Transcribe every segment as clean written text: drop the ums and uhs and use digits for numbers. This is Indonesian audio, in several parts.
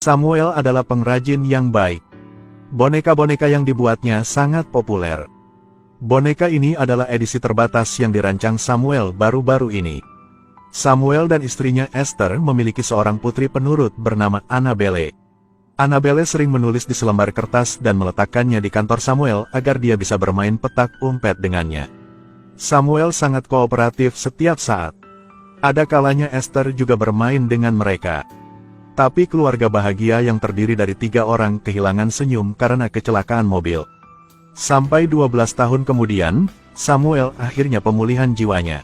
Samuel adalah pengrajin yang baik. Boneka-boneka yang dibuatnya sangat populer. Boneka ini adalah edisi terbatas yang dirancang Samuel baru-baru ini. Samuel dan istrinya Esther memiliki seorang putri penurut bernama Annabelle. Annabelle sering menulis di selembar kertas dan meletakkannya di kantor Samuel agar dia bisa bermain petak umpet dengannya. Samuel sangat kooperatif setiap saat. Ada kalanya Esther juga bermain dengan mereka. Tapi keluarga bahagia yang terdiri dari 3 orang kehilangan senyum karena kecelakaan mobil. Sampai 12 tahun kemudian, Samuel akhirnya pemulihan jiwanya.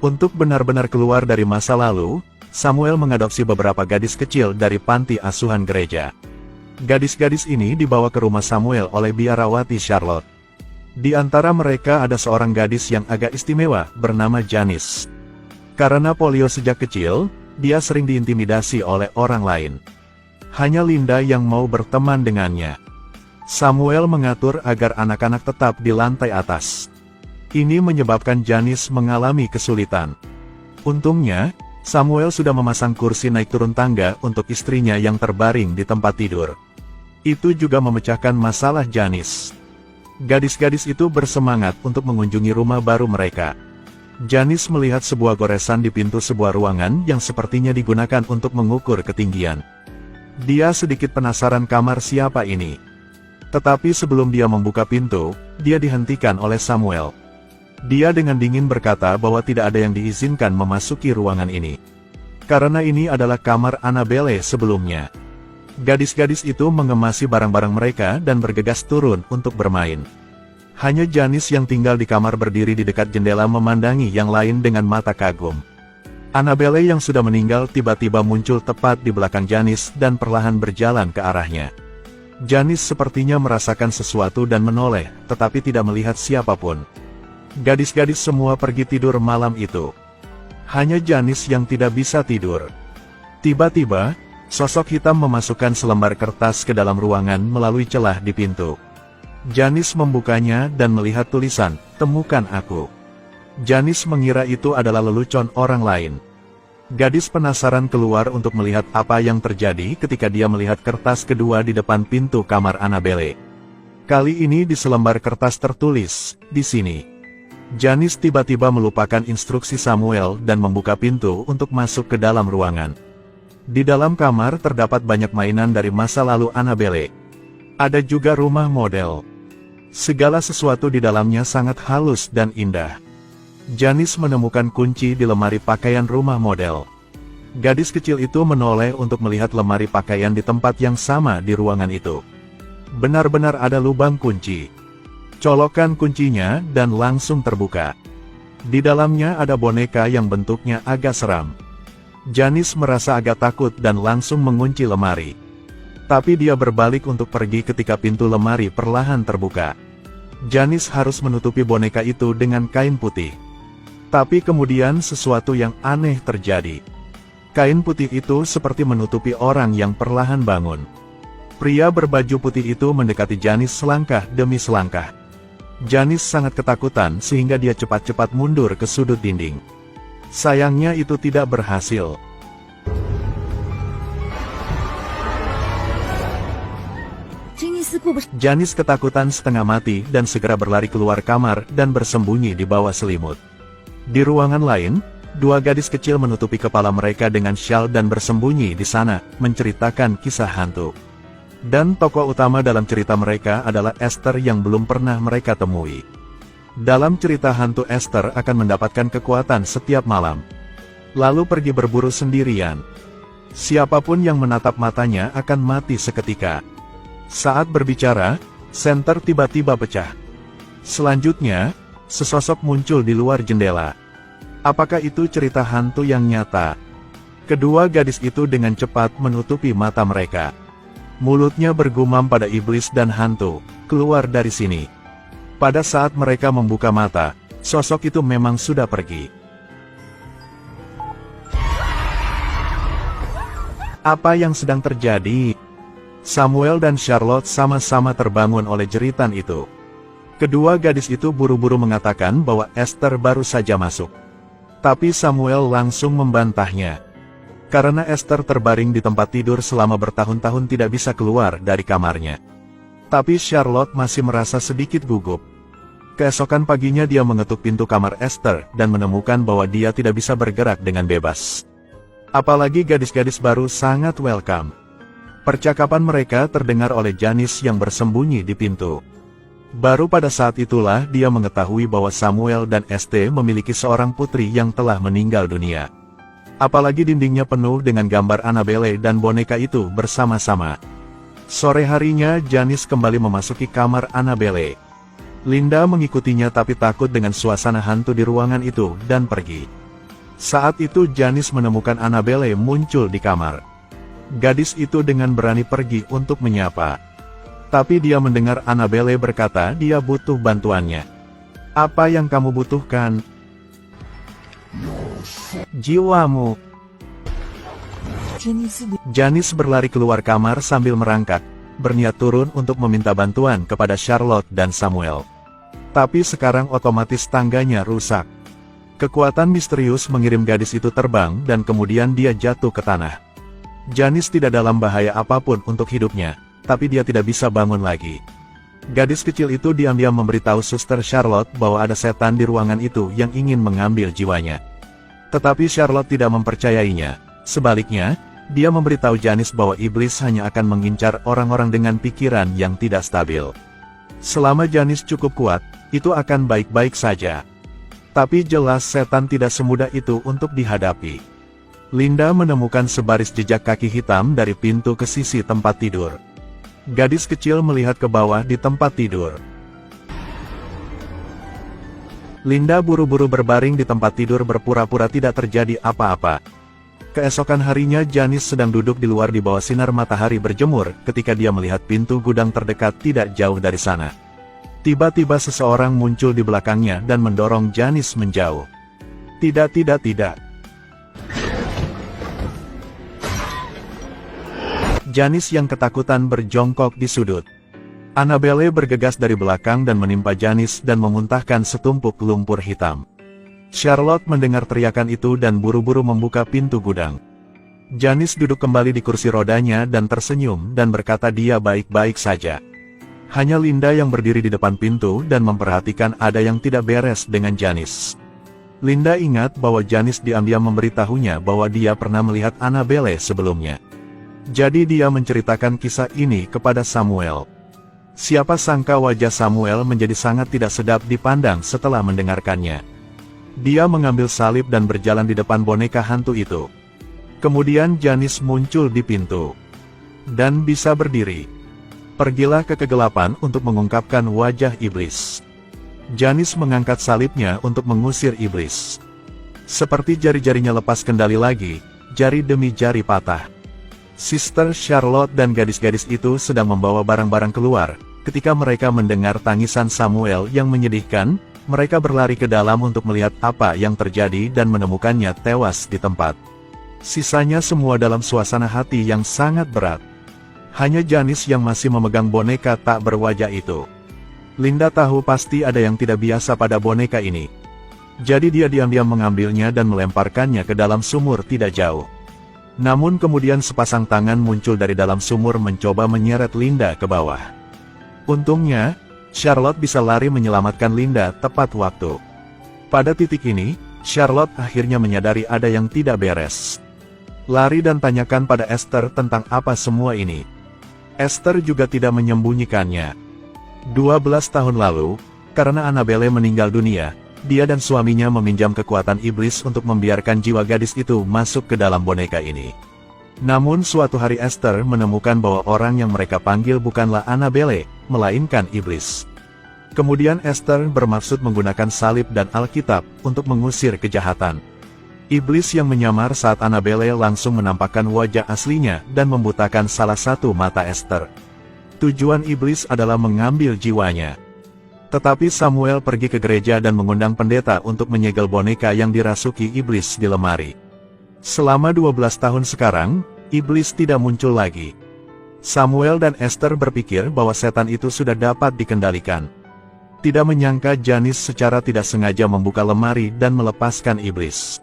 Untuk benar-benar keluar dari masa lalu, Samuel mengadopsi beberapa gadis kecil dari panti asuhan gereja. Gadis-gadis ini dibawa ke rumah Samuel oleh biarawati Charlotte. Di antara mereka ada seorang gadis yang agak istimewa bernama Janice. Karena polio sejak kecil, dia sering diintimidasi oleh orang lain. Hanya Linda yang mau berteman dengannya. Samuel mengatur agar anak-anak tetap di lantai atas. Ini menyebabkan Janice mengalami kesulitan. Untungnya, Samuel sudah memasang kursi naik turun tangga untuk istrinya yang terbaring di tempat tidur. Itu juga memecahkan masalah Janice. Gadis-gadis itu bersemangat untuk mengunjungi rumah baru mereka. Janice melihat sebuah goresan di pintu sebuah ruangan yang sepertinya digunakan untuk mengukur ketinggian. Dia sedikit penasaran kamar siapa ini. Tetapi sebelum dia membuka pintu, dia dihentikan oleh Samuel. Dia dengan dingin berkata bahwa tidak ada yang diizinkan memasuki ruangan ini. Karena ini adalah kamar Annabelle sebelumnya. Gadis-gadis itu mengemasi barang-barang mereka dan bergegas turun untuk bermain. Hanya Janice yang tinggal di kamar berdiri di dekat jendela memandangi yang lain dengan mata kagum. Annabelle yang sudah meninggal tiba-tiba muncul tepat di belakang Janice dan perlahan berjalan ke arahnya. Janice sepertinya merasakan sesuatu dan menoleh, tetapi tidak melihat siapapun. Gadis-gadis semua pergi tidur malam itu. Hanya Janice yang tidak bisa tidur. Tiba-tiba, sosok hitam memasukkan selembar kertas ke dalam ruangan melalui celah di pintu. Janice membukanya dan melihat tulisan, "Temukan aku." Janice mengira itu adalah lelucon orang lain. Gadis penasaran keluar untuk melihat apa yang terjadi ketika dia melihat kertas kedua di depan pintu kamar Annabelle. Kali ini di selembar kertas tertulis, "Di sini." Janice tiba-tiba melupakan instruksi Samuel dan membuka pintu untuk masuk ke dalam ruangan. Di dalam kamar terdapat banyak mainan dari masa lalu Annabelle. Ada juga rumah model. Segala sesuatu di dalamnya sangat halus dan indah. Janice menemukan kunci di lemari pakaian rumah model. Gadis kecil itu menoleh untuk melihat lemari pakaian di tempat yang sama di ruangan itu. Benar-benar ada lubang kunci. Colokan kuncinya dan langsung terbuka. Di dalamnya ada boneka yang bentuknya agak seram. Janice merasa agak takut dan langsung mengunci lemari. Tapi dia berbalik untuk pergi ketika pintu lemari perlahan terbuka. Janice harus menutupi boneka itu dengan kain putih. Tapi kemudian sesuatu yang aneh terjadi. Kain putih itu seperti menutupi orang yang perlahan bangun. Pria berbaju putih itu mendekati Janice selangkah demi selangkah. Janice sangat ketakutan sehingga dia cepat-cepat mundur ke sudut dinding. Sayangnya itu tidak berhasil. Janice ketakutan setengah mati dan segera berlari keluar kamar dan bersembunyi di bawah selimut. Di ruangan lain, 2 gadis kecil menutupi kepala mereka dengan syal dan bersembunyi di sana, menceritakan kisah hantu. Dan tokoh utama dalam cerita mereka adalah Esther yang belum pernah mereka temui. Dalam cerita hantu, Esther akan mendapatkan kekuatan setiap malam. Lalu pergi berburu sendirian. Siapapun yang menatap matanya akan mati seketika. Saat berbicara, senter tiba-tiba pecah. Selanjutnya, sesosok muncul di luar jendela. Apakah itu cerita hantu yang nyata? Kedua gadis itu dengan cepat menutupi mata mereka. Mulutnya bergumam pada iblis dan hantu, "Keluar dari sini." Pada saat mereka membuka mata, sosok itu memang sudah pergi. Apa yang sedang terjadi? Samuel dan Charlotte sama-sama terbangun oleh jeritan itu. Kedua gadis itu buru-buru mengatakan bahwa Esther baru saja masuk. Tapi Samuel langsung membantahnya. Karena Esther terbaring di tempat tidur selama bertahun-tahun tidak bisa keluar dari kamarnya. Tapi Charlotte masih merasa sedikit gugup. Keesokan paginya dia mengetuk pintu kamar Esther dan menemukan bahwa dia tidak bisa bergerak dengan bebas. Apalagi gadis-gadis baru sangat welcome. Percakapan mereka terdengar oleh Janice yang bersembunyi di pintu. Baru pada saat itulah dia mengetahui bahwa Samuel dan ST memiliki seorang putri yang telah meninggal dunia. Apalagi dindingnya penuh dengan gambar Annabelle dan boneka itu bersama-sama. Sore harinya Janice kembali memasuki kamar Annabelle. Linda mengikutinya tapi takut dengan suasana hantu di ruangan itu dan pergi. Saat itu Janice menemukan Annabelle muncul di kamar. Gadis itu dengan berani pergi untuk menyapa. Tapi dia mendengar Annabelle berkata dia butuh bantuannya. Apa yang kamu butuhkan? Jiwamu. Janice berlari keluar kamar sambil merangkak, berniat turun untuk meminta bantuan kepada Charlotte dan Samuel. Tapi sekarang otomatis tangganya rusak. Kekuatan misterius mengirim gadis itu terbang dan kemudian dia jatuh ke tanah. Janice tidak dalam bahaya apapun untuk hidupnya, tapi dia tidak bisa bangun lagi. Gadis kecil itu diam-diam memberitahu Suster Charlotte bahwa ada setan di ruangan itu yang ingin mengambil jiwanya. Tetapi Charlotte tidak mempercayainya. Sebaliknya, dia memberitahu Janice bahwa iblis hanya akan mengincar orang-orang dengan pikiran yang tidak stabil. Selama Janice cukup kuat, itu akan baik-baik saja. Tapi jelas setan tidak semudah itu untuk dihadapi. Linda menemukan sebaris jejak kaki hitam dari pintu ke sisi tempat tidur. Gadis kecil melihat ke bawah di tempat tidur. Linda buru-buru berbaring di tempat tidur berpura-pura tidak terjadi apa-apa. Keesokan harinya Janice sedang duduk di luar di bawah sinar matahari berjemur ketika dia melihat pintu gudang terdekat tidak jauh dari sana. Tiba-tiba seseorang muncul di belakangnya dan mendorong Janice menjauh. Tidak. Janice yang ketakutan berjongkok di sudut. Annabelle bergegas dari belakang dan menimpa Janice dan memuntahkan setumpuk lumpur hitam. Charlotte mendengar teriakan itu dan buru-buru membuka pintu gudang. Janice duduk kembali di kursi rodanya dan tersenyum dan berkata dia baik-baik saja. Hanya Linda yang berdiri di depan pintu dan memperhatikan ada yang tidak beres dengan Janice. Linda ingat bahwa Janice diam-diam memberitahunya bahwa dia pernah melihat Annabelle sebelumnya. Jadi dia menceritakan kisah ini kepada Samuel. Siapa sangka wajah Samuel menjadi sangat tidak sedap dipandang setelah mendengarkannya. Dia mengambil salib dan berjalan di depan boneka hantu itu. Kemudian Janice muncul di pintu. Dan bisa berdiri. Pergilah ke kegelapan untuk mengungkapkan wajah iblis. Janice mengangkat salibnya untuk mengusir iblis. Seperti jari-jarinya lepas kendali lagi, jari demi jari patah. Sister Charlotte dan gadis-gadis itu sedang membawa barang-barang keluar. Ketika mereka mendengar tangisan Samuel yang menyedihkan, mereka berlari ke dalam untuk melihat apa yang terjadi dan menemukannya tewas di tempat. Sisanya semua dalam suasana hati yang sangat berat. Hanya Janice yang masih memegang boneka tak berwajah itu. Linda tahu pasti ada yang tidak biasa pada boneka ini. Jadi dia diam-diam mengambilnya dan melemparkannya ke dalam sumur tidak jauh. Namun kemudian sepasang tangan muncul dari dalam sumur mencoba menyeret Linda ke bawah. Untungnya, Charlotte bisa lari menyelamatkan Linda tepat waktu. Pada titik ini, Charlotte akhirnya menyadari ada yang tidak beres. Lari dan tanyakan pada Esther tentang apa semua ini. Esther juga tidak menyembunyikannya. 12 tahun lalu, karena Annabelle meninggal dunia, dia dan suaminya meminjam kekuatan iblis untuk membiarkan jiwa gadis itu masuk ke dalam boneka ini. Namun suatu hari Esther menemukan bahwa orang yang mereka panggil bukanlah Annabelle, melainkan iblis. Kemudian Esther bermaksud menggunakan salib dan Alkitab untuk mengusir kejahatan. Iblis yang menyamar saat Annabelle langsung menampakkan wajah aslinya dan membutakan salah satu mata Esther. Tujuan iblis adalah mengambil jiwanya. Tetapi Samuel pergi ke gereja dan mengundang pendeta untuk menyegel boneka yang dirasuki iblis di lemari. Selama 12 tahun sekarang, iblis tidak muncul lagi. Samuel dan Esther berpikir bahwa setan itu sudah dapat dikendalikan. Tidak menyangka Janice secara tidak sengaja membuka lemari dan melepaskan iblis.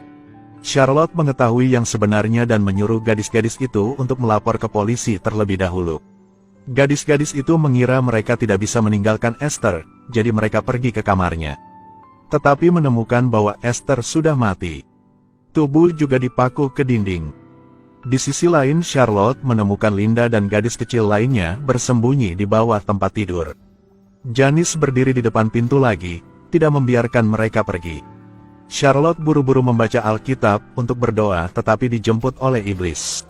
Charlotte mengetahui yang sebenarnya dan menyuruh gadis-gadis itu untuk melapor ke polisi terlebih dahulu. Gadis-gadis itu mengira mereka tidak bisa meninggalkan Esther, jadi mereka pergi ke kamarnya. Tetapi menemukan bahwa Esther sudah mati. Tubuh juga dipaku ke dinding. Di sisi lain Charlotte menemukan Linda dan gadis kecil lainnya bersembunyi di bawah tempat tidur. Janice berdiri di depan pintu lagi, tidak membiarkan mereka pergi. Charlotte buru-buru membaca Alkitab untuk berdoa tetapi dijemput oleh iblis.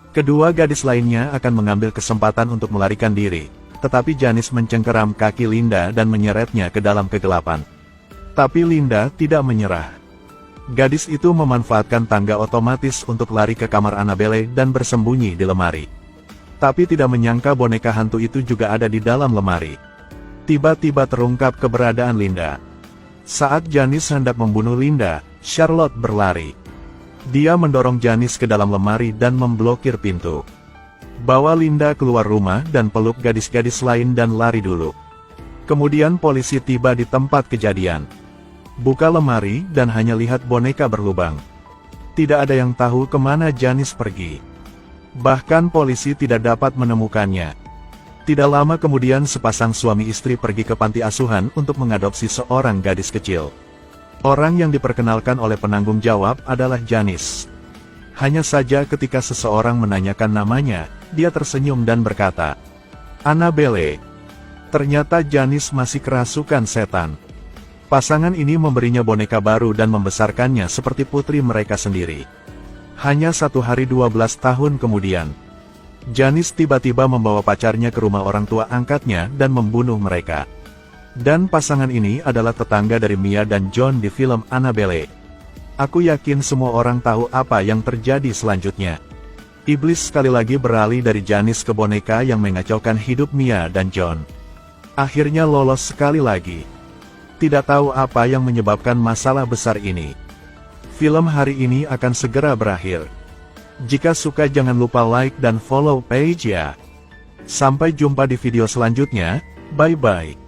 Kedua gadis lainnya akan mengambil kesempatan untuk melarikan diri, tetapi Janice mencengkeram kaki Linda dan menyeretnya ke dalam kegelapan. Tapi Linda tidak menyerah. Gadis itu memanfaatkan tangga otomatis untuk lari ke kamar Annabelle dan bersembunyi di lemari. Tapi tidak menyangka boneka hantu itu juga ada di dalam lemari. Tiba-tiba terungkap keberadaan Linda. Saat Janice hendak membunuh Linda, Charlotte berlari. Dia mendorong Janice ke dalam lemari dan memblokir pintu. Bawa Linda keluar rumah dan peluk gadis-gadis lain dan lari dulu. Kemudian polisi tiba di tempat kejadian. Buka lemari dan hanya lihat boneka berlubang. Tidak ada yang tahu kemana Janice pergi. Bahkan polisi tidak dapat menemukannya. Tidak lama kemudian sepasang suami istri pergi ke panti asuhan untuk mengadopsi seorang gadis kecil. Orang yang diperkenalkan oleh penanggung jawab adalah Janice. Hanya saja ketika seseorang menanyakan namanya, dia tersenyum dan berkata, "Annabelle." Ternyata Janice masih kerasukan setan. Pasangan ini memberinya boneka baru dan membesarkannya seperti putri mereka sendiri. Hanya 1 hari 12 tahun kemudian, Janice tiba-tiba membawa pacarnya ke rumah orang tua angkatnya dan membunuh mereka. Dan pasangan ini adalah tetangga dari Mia dan John di film Annabelle. Aku yakin semua orang tahu apa yang terjadi selanjutnya. Iblis sekali lagi beralih dari Janice ke boneka yang mengacaukan hidup Mia dan John. Akhirnya lolos sekali lagi. Tidak tahu apa yang menyebabkan masalah besar ini. Film hari ini akan segera berakhir. Jika suka jangan lupa like dan follow page ya. Sampai jumpa di video selanjutnya, bye-bye.